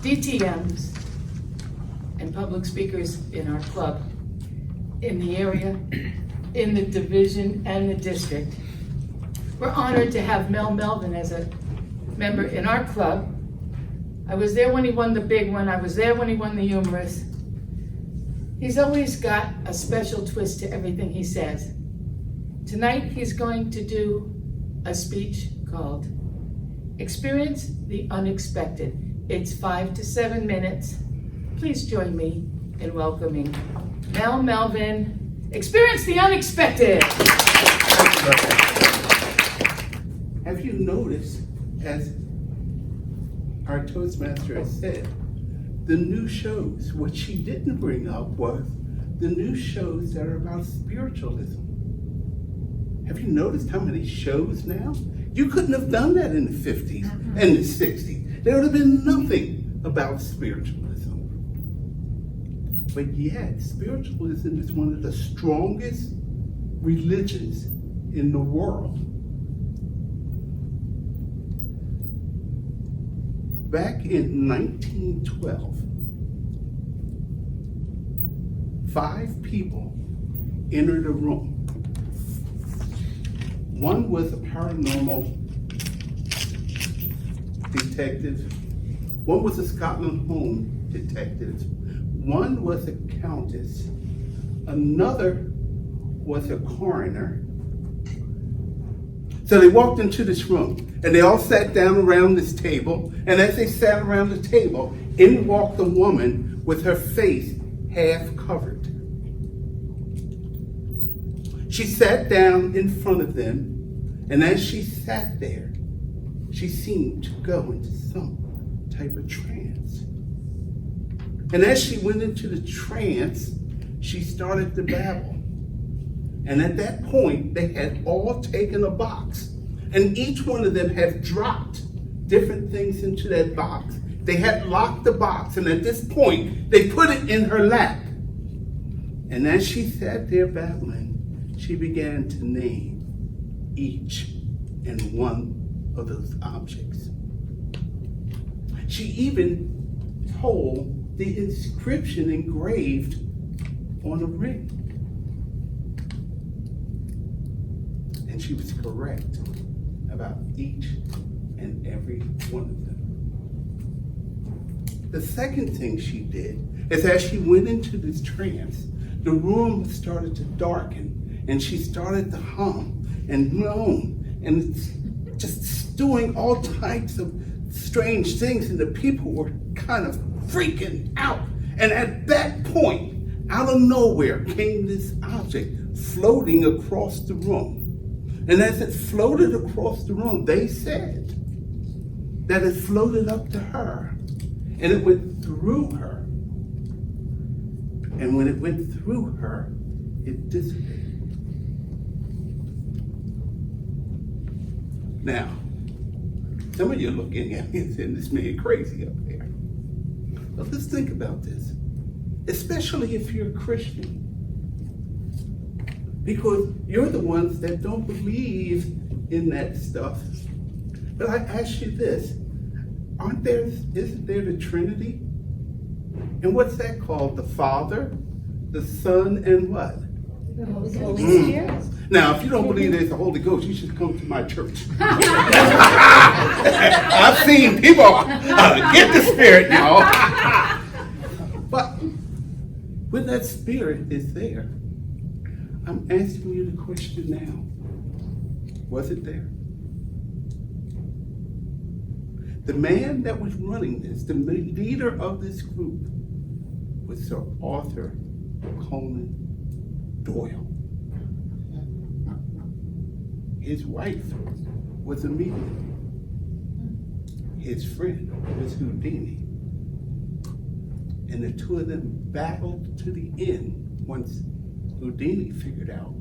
DTMs and public speakers in our club, in the area, in the division and the district. We're honored to have Mel Melvin as a member in our club. I was there when he won the big one. I was there when he won the humorous. He's always got a special twist to everything he says. Tonight he's going to do a speech called Experience the Unexpected. It's 5 to 7 minutes. Please join me in welcoming Mel Melvin. Experience the unexpected. Have you noticed, as our Toastmaster has said, the new shows, what she didn't bring up was the new shows that are about spiritualism. Have you noticed how many shows now? You couldn't have done that in the 50s and the 60s. There would have been nothing about spiritualism. But yet, spiritualism is one of the strongest religions in the world. Back in 1912, 5 people entered a room. One was a paranormal detective, one was a Scotland Home detective, one was a countess, another was a coroner. So they walked into this room and they all sat down around this table, and as they sat around the table, in walked a woman with her face half covered. She sat down in front of them, and as she sat there, she seemed to go into some type of trance. And as she went into the trance, she started to babble. And at that point, they had all taken a box, and each one of them had dropped different things into that box. They had locked the box, and at this point, they put it in her lap. And as she sat there babbling, she began to name each and one of those objects. She even told the inscription engraved on a ring. And she was correct about each and every one of them. The second thing she did is, as she went into this trance, the room started to darken, and she started to hum and moan and just doing all types of strange things, and the people were kind of freaking out. And at that point, out of nowhere came this object floating across the room. And as it floated across the room, they said that it floated up to her and it went through her. And when it went through her, it dissipated. Now, some of you are looking at me and saying, this man crazy up there. But let's think about this, especially if you're a Christian. Because you're the ones that don't believe in that stuff. But I ask you this, isn't there the Trinity? And what's that called? The Father, the Son, and what? The Holy Spirit. Now, if you don't believe there's a Holy Ghost, you should come to my church. I've seen people get the Spirit, y'all. But when that Spirit is there, I'm asking you the question now. Was it there? The man that was running this, the leader of this group, was Sir Arthur Conan Doyle. His wife was a medium. His friend was Houdini. And the two of them battled to the end once Houdini figured out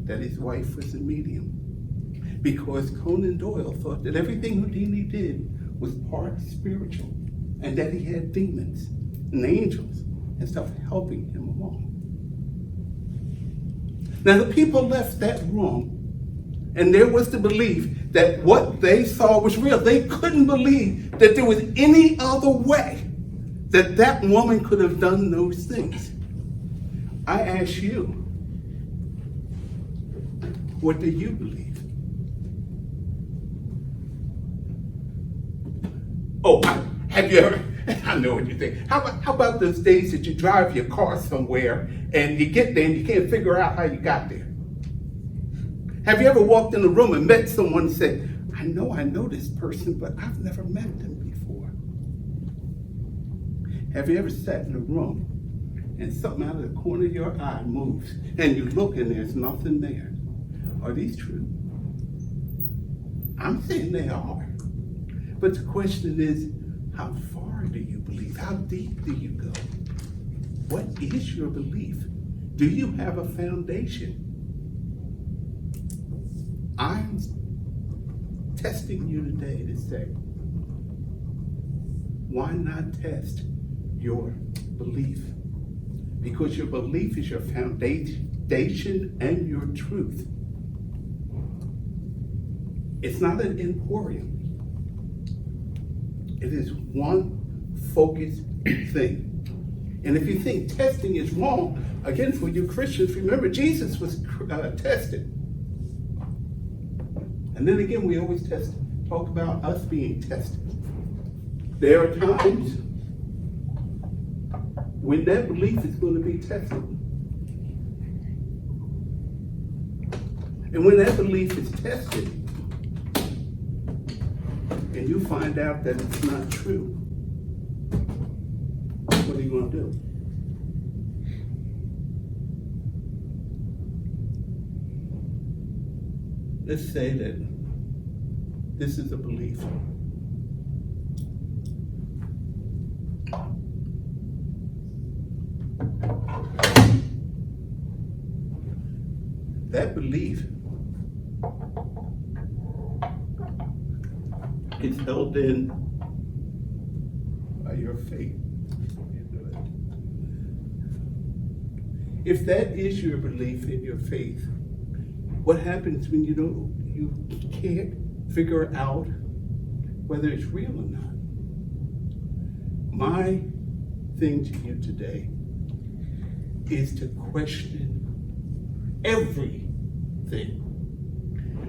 that his wife was a medium, because Conan Doyle thought that everything Houdini did was part spiritual, and that he had demons and angels and stuff helping him along. Now the people left that room, and there was the belief that what they saw was real. They couldn't believe that there was any other way that that woman could have done those things. I ask you, what do you believe? Oh, have you ever, I know what you think. How about those days that you drive your car somewhere and you get there and you can't figure out how you got there? Have you ever walked in a room and met someone and said, I know this person, but I've never met them before? Have you ever sat in a room and something out of the corner of your eye moves and you look and there's nothing there? Are these true? I'm saying they are. But the question is, how far do you believe? How deep do you go? What is your belief? Do you have a foundation? I'm testing you today to say, why not test your belief? Because your belief is your foundation and your truth. It's not an emporium. It is one focused thing. And if you think testing is wrong, again, for you Christians, remember Jesus was tested. And then again, we always talk about us being tested. There are times when that belief is going to be tested. And when that belief is tested, and you find out that it's not true, what are you going to do? Let's say that this is a belief. That belief is held in by your faith. If that is your belief in your faith, what happens when you can't figure out whether it's real or not? My thing to you today is to question everything,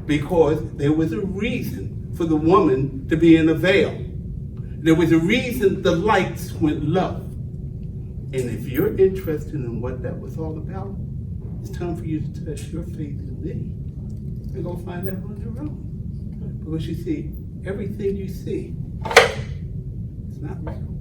because there was a reason for the woman to be in a veil. There was a reason the lights went low. And if you're interested in what that was all about, it's time for you to test your faith in me and go find out on your own. Because you see, everything you see is not real.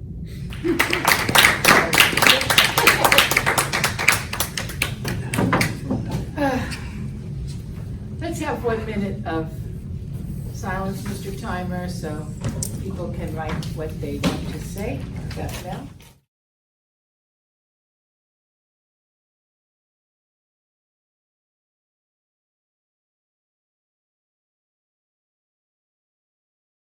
Let's have 1 minute of silence, Mr. Timer, so people can write what they want to say. Got it now?